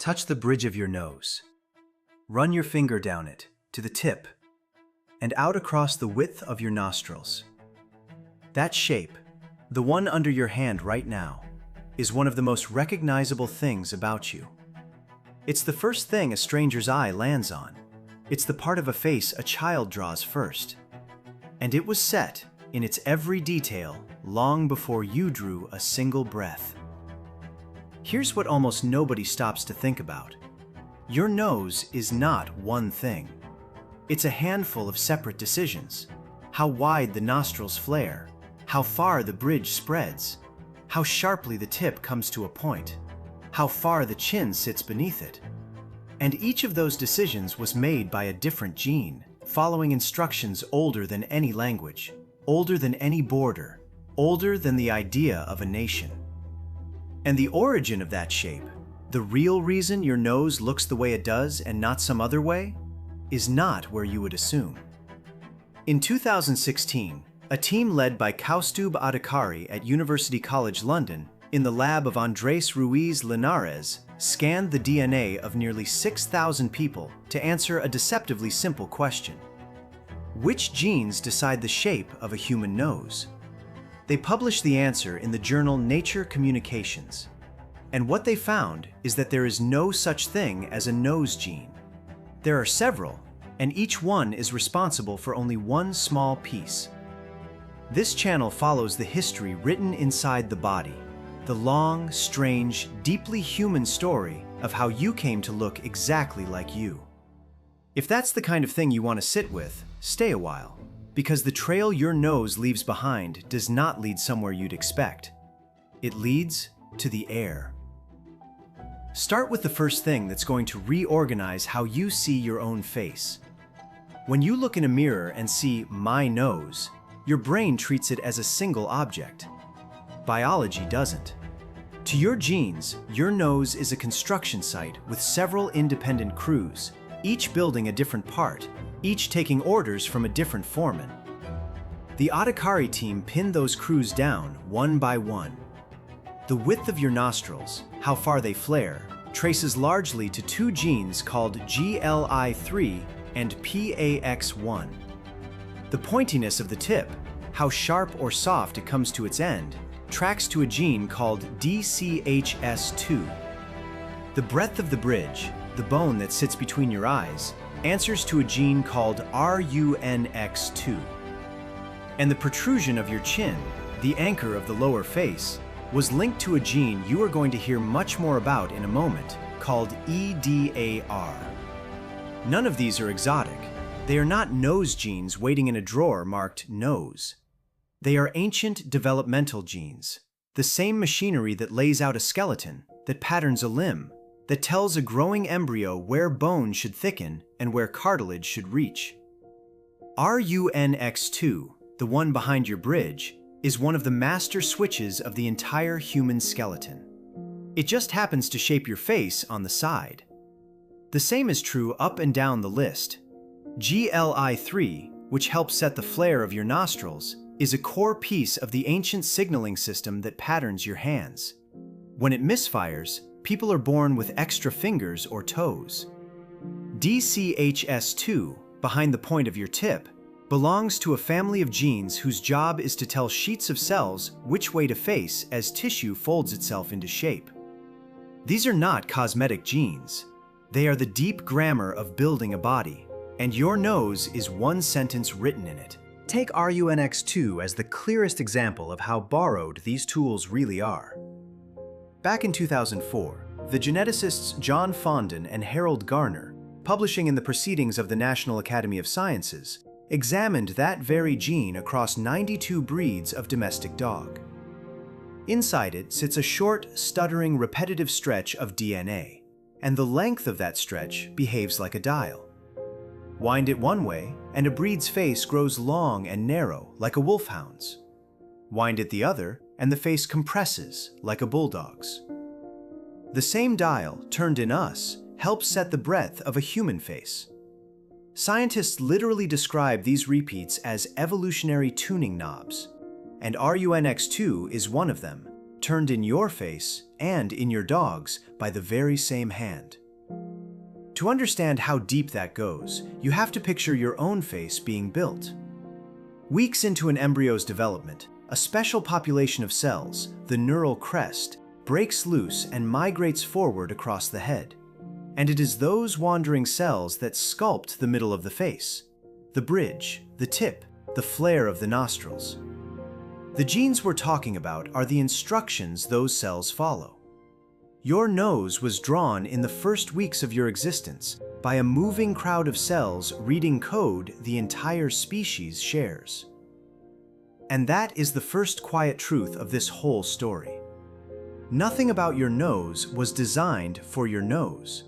Touch the bridge of your nose. Run your finger down it, to the tip, and out across the width of your nostrils. That shape, the one under your hand right now, is one of the most recognizable things about you. It's the first thing a stranger's eye lands on. It's the part of a face a child draws first. And it was set in its every detail long before you drew a single breath. Here's what almost nobody stops to think about. Your nose is not one thing. It's a handful of separate decisions. How wide the nostrils flare, how far the bridge spreads, how sharply the tip comes to a point, how far the chin sits beneath it. And each of those decisions was made by a different gene, following instructions older than any language, older than any border, older than the idea of a nation. And the origin of that shape, the real reason your nose looks the way it does and not some other way, is not where you would assume. In 2016, a team led by Kaustubh Adhikari at University College London in the lab of Andres Ruiz Linares scanned the DNA of nearly 6,000 people to answer a deceptively simple question. Which genes decide the shape of a human nose? They published the answer in the journal Nature Communications. And what they found is that there is no such thing as a nose gene. There are several, and each one is responsible for only one small piece. This channel follows the history written inside the body, the long, strange, deeply human story of how you came to look exactly like you. If that's the kind of thing you want to sit with, stay a while, because the trail your nose leaves behind does not lead somewhere you'd expect. It leads to the air. Start with the first thing that's going to reorganize how you see your own face. When you look in a mirror and see "my nose," your brain treats it as a single object. Biology doesn't. To your genes, your nose is a construction site with several independent crews, each building a different part, each taking orders from a different foreman. The Adhikari team pinned those crews down one by one. The width of your nostrils, how far they flare, traces largely to two genes called GLI3 and PAX1. The pointiness of the tip, how sharp or soft it comes to its end, tracks to a gene called DCHS2. The breadth of the bridge, the bone that sits between your eyes, answers to a gene called RUNX2. And the protrusion of your chin, the anchor of the lower face, was linked to a gene you are going to hear much more about in a moment, called EDAR. None of these are exotic. They are not nose genes waiting in a drawer marked nose. They are ancient developmental genes, the same machinery that lays out a skeleton, that patterns a limb, that tells a growing embryo where bone should thicken and where cartilage should reach. RUNX2, the one behind your bridge, is one of the master switches of the entire human skeleton. It just happens to shape your face on the side. The same is true up and down the list. GLI3, which helps set the flare of your nostrils, is a core piece of the ancient signaling system that patterns your hands. When it misfires, people are born with extra fingers or toes. DCHS2, behind the point of your tip, belongs to a family of genes whose job is to tell sheets of cells which way to face as tissue folds itself into shape. These are not cosmetic genes. They are the deep grammar of building a body, and your nose is one sentence written in it. Take RUNX2 as the clearest example of how borrowed these tools really are. Back in 2004, the geneticists John Fondon and Harold Garner, publishing in the Proceedings of the National Academy of Sciences, examined that very gene across 92 breeds of domestic dog. Inside it sits a short, stuttering, repetitive stretch of DNA, and the length of that stretch behaves like a dial. Wind it one way, and a breed's face grows long and narrow, like a wolfhound's. Wind it the other, and the face compresses, like a bulldog's. The same dial, turned in us, helps set the breadth of a human face. Scientists literally describe these repeats as evolutionary tuning knobs, and RUNX2 is one of them, turned in your face and in your dog's by the very same hand. To understand how deep that goes, you have to picture your own face being built. Weeks into an embryo's development, a special population of cells, the neural crest, breaks loose and migrates forward across the head. And it is those wandering cells that sculpt the middle of the face, the bridge, the tip, the flare of the nostrils. The genes we're talking about are the instructions those cells follow. Your nose was drawn in the first weeks of your existence by a moving crowd of cells reading code the entire species shares. And that is the first quiet truth of this whole story. Nothing about your nose was designed for your nose.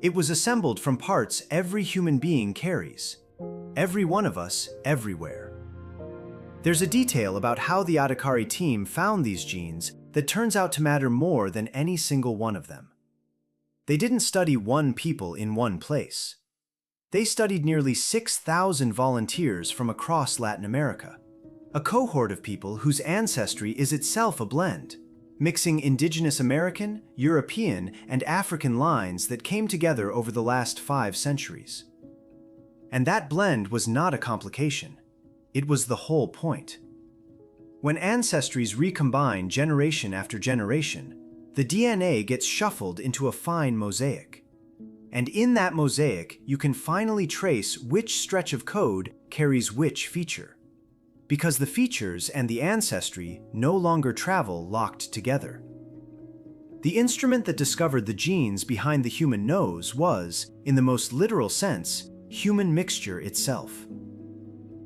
It was assembled from parts every human being carries. Every one of us, everywhere. There's a detail about how the Adhikari team found these genes that turns out to matter more than any single one of them. They didn't study one people in one place. They studied nearly 6,000 volunteers from across Latin America, a cohort of people whose ancestry is itself a blend, mixing indigenous American, European, and African lines that came together over the last 5 centuries. And that blend was not a complication. It was the whole point. When ancestries recombine generation after generation, the DNA gets shuffled into a fine mosaic. And in that mosaic, you can finally trace which stretch of code carries which feature. Because the features and the ancestry no longer travel locked together. The instrument that discovered the genes behind the human nose was, in the most literal sense, human mixture itself.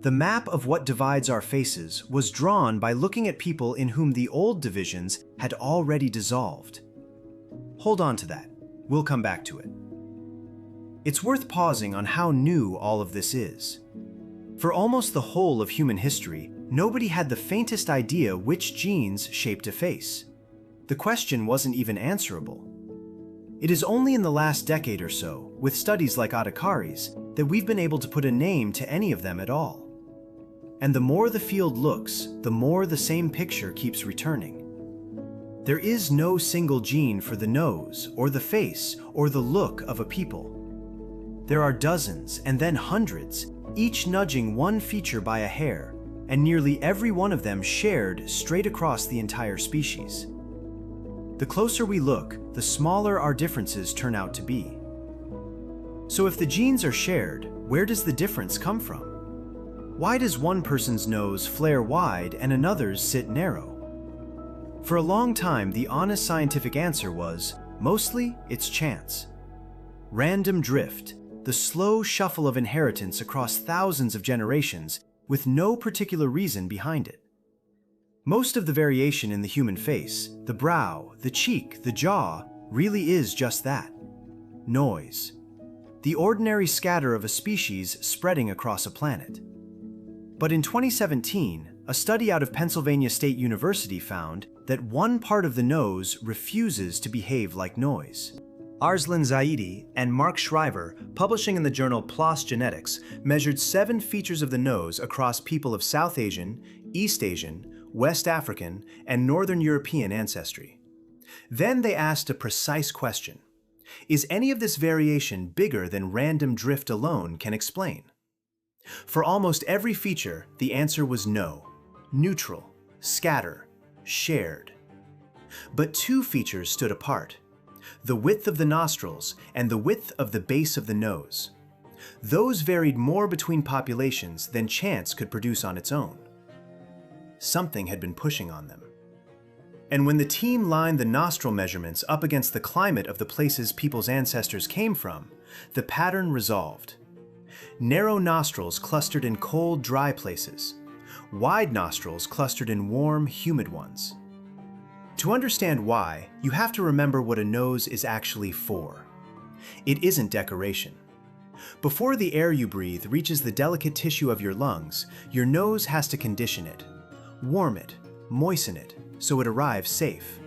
The map of what divides our faces was drawn by looking at people in whom the old divisions had already dissolved. Hold on to that. We'll come back to it. It's worth pausing on how new all of this is. For almost the whole of human history, nobody had the faintest idea which genes shaped a face. The question wasn't even answerable. It is only in the last decade or so, with studies like Adhikari's, that we've been able to put a name to any of them at all. And the more the field looks, the more the same picture keeps returning. There is no single gene for the nose, or the face, or the look of a people. There are dozens, and then hundreds, each nudging one feature by a hair, and nearly every one of them shared straight across the entire species. The closer we look, the smaller our differences turn out to be. So if the genes are shared, where does the difference come from? Why does one person's nose flare wide and another's sit narrow? For a long time, the honest scientific answer was, mostly it's chance. Random drift, the slow shuffle of inheritance across thousands of generations with no particular reason behind it. Most of the variation in the human face, the brow, the cheek, the jaw, really is just that. Noise. The ordinary scatter of a species spreading across a planet. But in 2017, a study out of Pennsylvania State University found that one part of the nose refuses to behave like noise. Arslan Zaidi and Mark Shriver, publishing in the journal PLOS Genetics, measured 7 features of the nose across people of South Asian, East Asian, West African, and Northern European ancestry. Then they asked a precise question. Is any of this variation bigger than random drift alone can explain? For almost every feature, the answer was no, neutral, scatter, shared. But 2 features stood apart, the width of the nostrils and the width of the base of the nose. Those varied more between populations than chance could produce on its own. Something had been pushing on them. And when the team lined the nostril measurements up against the climate of the places people's ancestors came from, the pattern resolved. Narrow nostrils clustered in cold, dry places. Wide nostrils clustered in warm, humid ones. To understand why, you have to remember what a nose is actually for. It isn't decoration. Before the air you breathe reaches the delicate tissue of your lungs, your nose has to condition it, warm it, moisten it, so it arrives safe.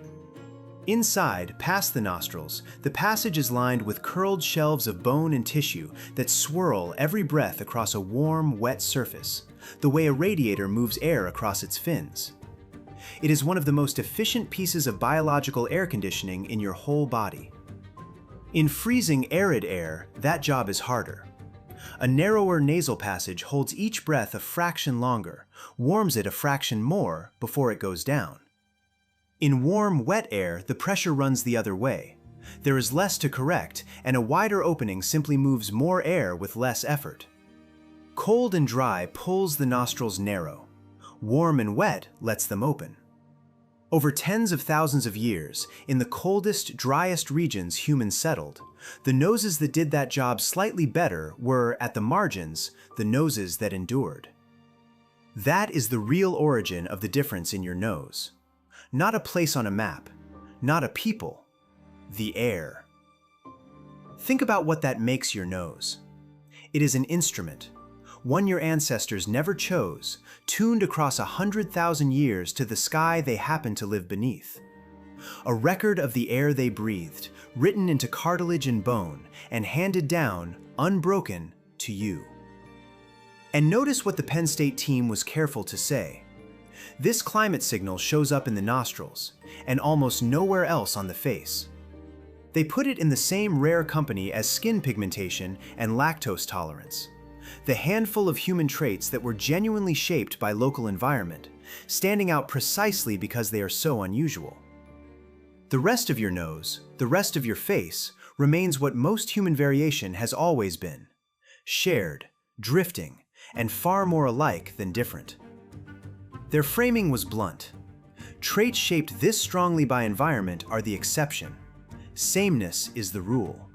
Inside, past the nostrils, the passage is lined with curled shelves of bone and tissue that swirl every breath across a warm, wet surface, the way a radiator moves air across its fins. It is one of the most efficient pieces of biological air conditioning in your whole body. In freezing, arid air, that job is harder. A narrower nasal passage holds each breath a fraction longer, warms it a fraction more before it goes down. In warm, wet air, the pressure runs the other way. There is less to correct, and a wider opening simply moves more air with less effort. Cold and dry pulls the nostrils narrow. Warm and wet lets them open. Over tens of thousands of years, in the coldest, driest regions humans settled, the noses that did that job slightly better were, at the margins, the noses that endured. That is the real origin of the difference in your nose. Not a place on a map, not a people, the air. Think about what that makes your nose. It is an instrument, one your ancestors never chose, tuned across 100,000 years to the sky they happened to live beneath. A record of the air they breathed, written into cartilage and bone, and handed down, unbroken, to you. And notice what the Penn State team was careful to say. This climate signal shows up in the nostrils, and almost nowhere else on the face. They put it in the same rare company as skin pigmentation and lactose tolerance. The handful of human traits that were genuinely shaped by local environment, standing out precisely because they are so unusual. The rest of your nose, the rest of your face, remains what most human variation has always been: shared, drifting, and far more alike than different. Their framing was blunt. Traits shaped this strongly by environment are the exception. Sameness is the rule.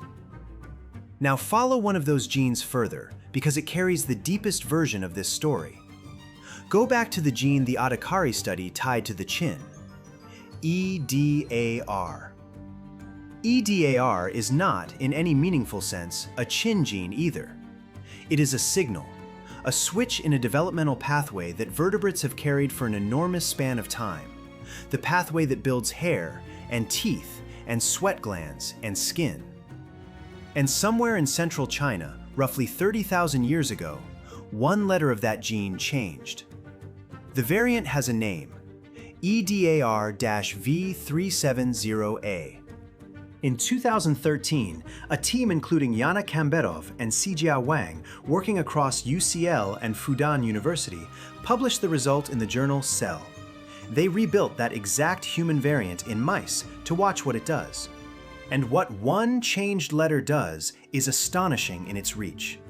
Now follow one of those genes further, because it carries the deepest version of this story. Go back to the gene the Adhikari study tied to the chin, EDAR. EDAR is not, in any meaningful sense, a chin gene either. It is a signal, a switch in a developmental pathway that vertebrates have carried for an enormous span of time, the pathway that builds hair and teeth and sweat glands and skin. And somewhere in central China, roughly 30,000 years ago, one letter of that gene changed. The variant has a name, EDAR-V370A. In 2013, a team including Yana Kamberov and Xijia Wang, working across UCL and Fudan University, published the result in the journal Cell. They rebuilt that exact human variant in mice to watch what it does. And what one changed letter does is astonishing in its reach.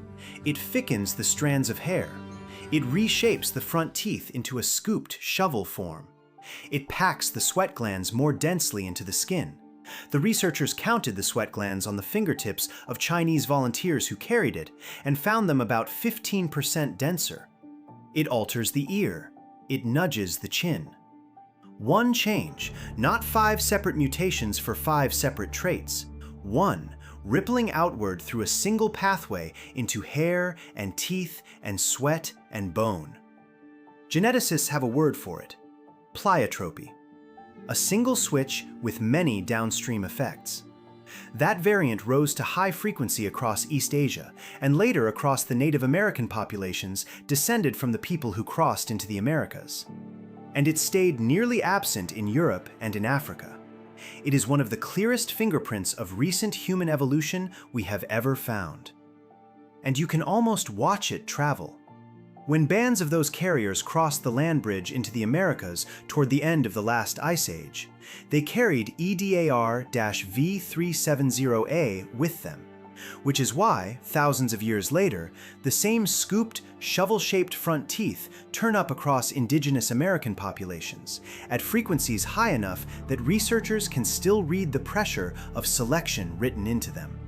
It thickens the strands of hair. It reshapes the front teeth into a scooped shovel form. It packs the sweat glands more densely into the skin. The researchers counted the sweat glands on the fingertips of Chinese volunteers who carried it and found them about 15% denser. It alters the ear. It nudges the chin. One change, not 5 separate mutations for 5 separate traits. One, rippling outward through a single pathway into hair and teeth and sweat and bone. Geneticists have a word for it: pleiotropy. A single switch with many downstream effects. That variant rose to high frequency across East Asia and later across the Native American populations descended from the people who crossed into the Americas. And it stayed nearly absent in Europe and in Africa. It is one of the clearest fingerprints of recent human evolution we have ever found. And you can almost watch it travel. When bands of those carriers crossed the land bridge into the Americas toward the end of the last ice age, they carried EDAR-V370A with them, which is why, thousands of years later, the same scooped, shovel-shaped front teeth turn up across indigenous American populations at frequencies high enough that researchers can still read the pressure of selection written into them.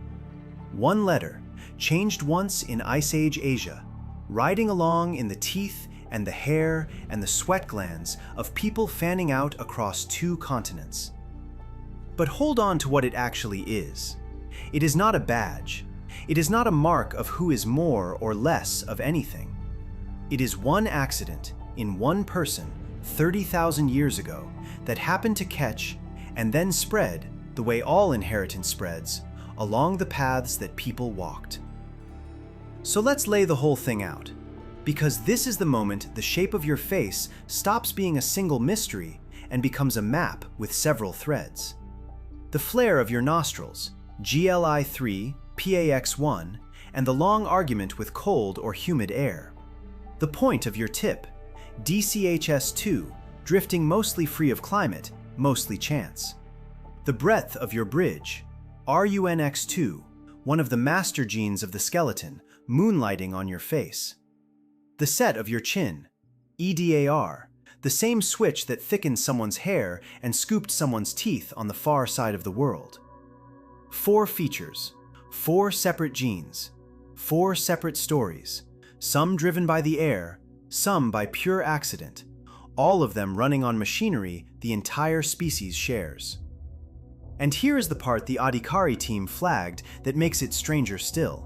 One letter, changed once in Ice Age Asia, riding along in the teeth and the hair and the sweat glands of people fanning out across 2 continents. But hold on to what it actually is. It is not a badge. It is not a mark of who is more or less of anything. It is one accident in one person 30,000 years ago that happened to catch and then spread, the way all inheritance spreads, along the paths that people walked. So let's lay the whole thing out, Because this is the moment the shape of your face stops being a single mystery and becomes a map with several threads. The flare of your nostrils, GLI3, PAX1, and the long argument with cold or humid air. The point of your tip, DCHS2, drifting mostly free of climate, mostly chance. The breadth of your bridge, RUNX2, one of the master genes of the skeleton, moonlighting on your face. The set of your chin, EDAR, the same switch that thickened someone's hair and scooped someone's teeth on the far side of the world. 4 features, 4 separate genes, 4 separate stories, some driven by the air, some by pure accident, all of them running on machinery the entire species shares. And here is the part the Adhikari team flagged that makes it stranger still.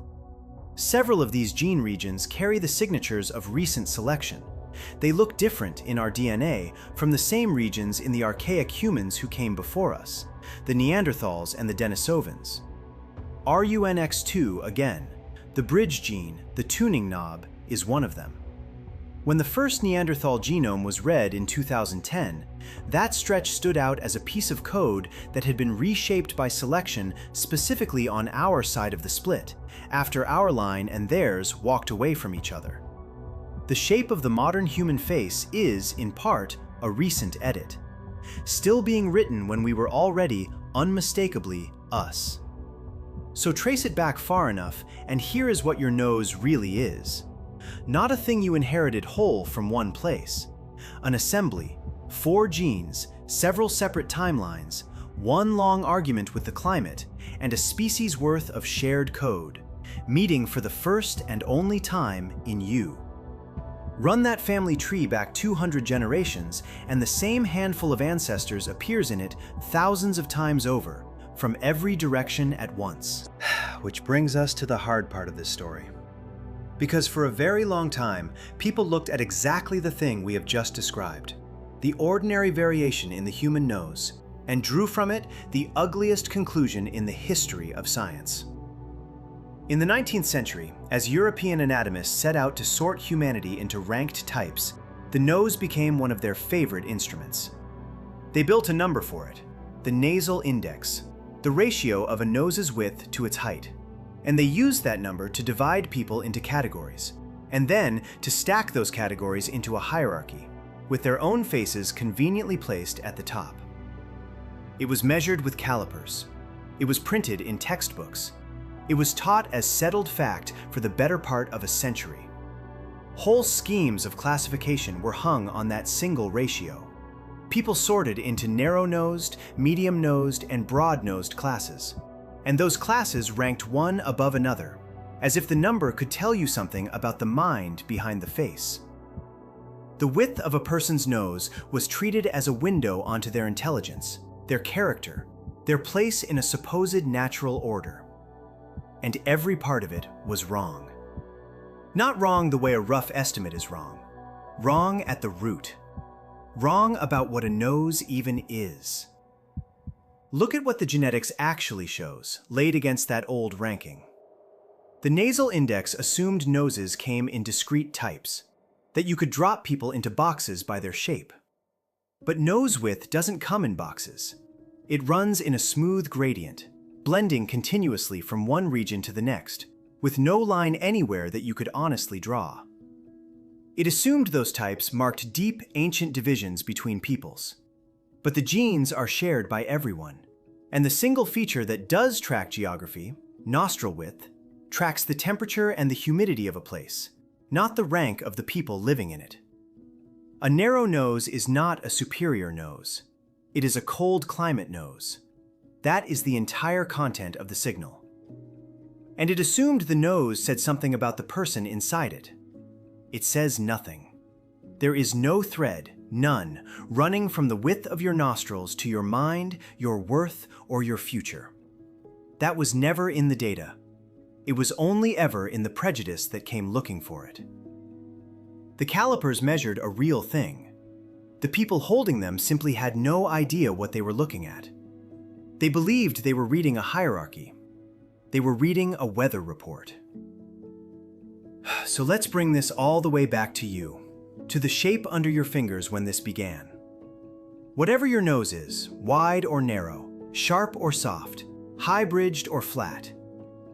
Several of these gene regions carry the signatures of recent selection. They look different in our DNA from the same regions in the archaic humans who came before us, the Neanderthals and the Denisovans. RUNX2, again, the bridge gene, the tuning knob, is one of them. When the first Neanderthal genome was read in 2010, that stretch stood out as a piece of code that had been reshaped by selection specifically on our side of the split, after our line and theirs walked away from each other. The shape of the modern human face is, in part, a recent edit, still being written when we were already unmistakably us. So trace it back far enough, and here is what your nose really is. Not a thing you inherited whole from one place. An assembly, 4 genes, several separate timelines, one long argument with the climate, and a species worth of shared code, meeting for the first and only time in you. Run that family tree back 200 generations, and the same handful of ancestors appears in it thousands of times over, from every direction at once. Which brings us to the hard part of this story. Because for a very long time, people looked at exactly the thing we have just described, the ordinary variation in the human nose, and drew from it the ugliest conclusion in the history of science. In the 19th century, as European anatomists set out to sort humanity into ranked types, the nose became one of their favorite instruments. They built a number for it, the nasal index, the ratio of a nose's width to its height. And they used that number to divide people into categories, and then to stack those categories into a hierarchy, with their own faces conveniently placed at the top. It was measured with calipers. It was printed in textbooks. It was taught as settled fact for the better part of a century. Whole schemes of classification were hung on that single ratio. People sorted into narrow-nosed, medium-nosed, and broad-nosed classes. And those classes ranked one above another, as if the number could tell you something about the mind behind the face. The width of a person's nose was treated as a window onto their intelligence, their character, their place in a supposed natural order. And every part of it was wrong. Not wrong the way a rough estimate is wrong. Wrong at the root. Wrong about what a nose even is. Look at what the genetics actually shows, laid against that old ranking. The nasal index assumed noses came in discrete types, that you could drop people into boxes by their shape. But nose width doesn't come in boxes. It runs in a smooth gradient, blending continuously from one region to the next, with no line anywhere that you could honestly draw. It assumed those types marked deep, ancient divisions between peoples. But the genes are shared by everyone, and the single feature that does track geography, nostril width, tracks the temperature and the humidity of a place, not the rank of the people living in it. A narrow nose is not a superior nose. It is a cold climate nose. That is the entire content of the signal. And it assumed the nose said something about the person inside it. It says nothing. There is no thread, none, running from the width of your nostrils to your mind, your worth, or your future. That was never in the data. It was only ever in the prejudice that came looking for it. The calipers measured a real thing. The people holding them simply had no idea what they were looking at. They believed they were reading a hierarchy. They were reading a weather report. So let's bring this all the way back to you, to the shape under your fingers when this began. Whatever your nose is, wide or narrow, sharp or soft, high-bridged or flat,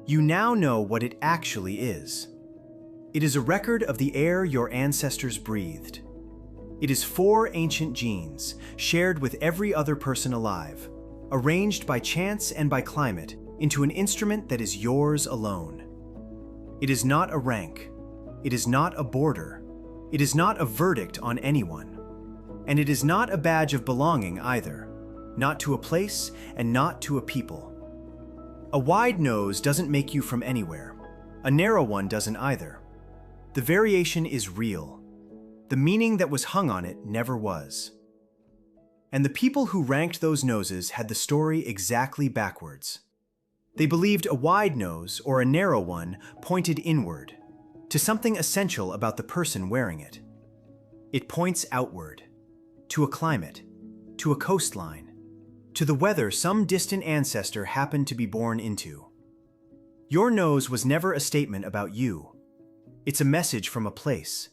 you now know what it actually is. It is a record of the air your ancestors breathed. It is 4 ancient genes, shared with every other person alive, arranged by chance and by climate into an instrument that is yours alone. It is not a rank. It is not a border. It is not a verdict on anyone. And it is not a badge of belonging either, not to a place and not to a people. A wide nose doesn't make you from anywhere. A narrow one doesn't either. The variation is real. The meaning that was hung on it never was. And the people who ranked those noses had the story exactly backwards. They believed a wide nose or a narrow one pointed inward, to something essential about the person wearing it. It points outward, to a climate, to a coastline, to the weather some distant ancestor happened to be born into. Your nose was never a statement about you. It's a message from a place,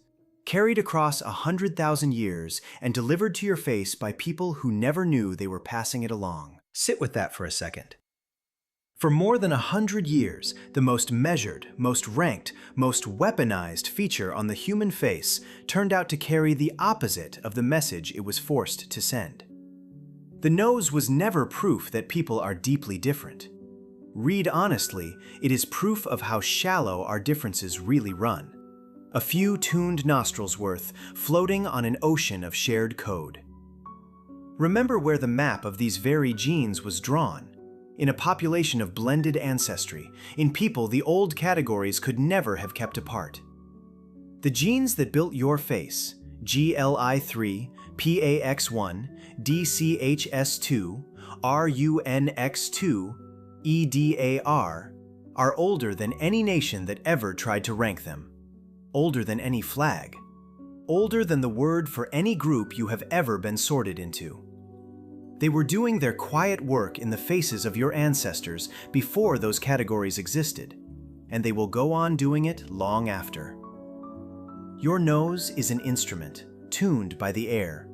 carried across 100,000 years and delivered to your face by people who never knew they were passing it along. Sit with that for a second. For more than 100 years, the most measured, most ranked, most weaponized feature on the human face turned out to carry the opposite of the message it was forced to send. The nose was never proof that people are deeply different. Read honestly, it is proof of how shallow our differences really run. A few tuned nostrils worth, floating on an ocean of shared code. Remember where the map of these very genes was drawn. In a population of blended ancestry, in people the old categories could never have kept apart. The genes that built your face, GLI3, PAX1, DCHS2, RUNX2, EDAR, are older than any nation that ever tried to rank them. Older than any flag. Older than the word for any group you have ever been sorted into. They were doing their quiet work in the faces of your ancestors before those categories existed, and they will go on doing it long after. Your nose is an instrument, tuned by the air,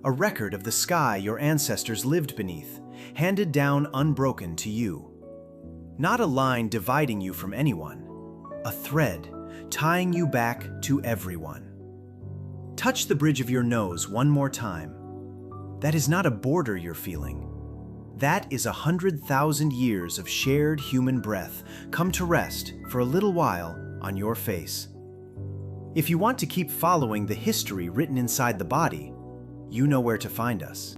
a record of the sky your ancestors lived beneath, handed down unbroken to you. Not a line dividing you from anyone, a thread tying you back to everyone. Touch the bridge of your nose one more time. That is not a border you're feeling. That is 100,000 years of shared human breath come to rest for a little while on your face. If you want to keep following the history written inside the body, you know where to find us.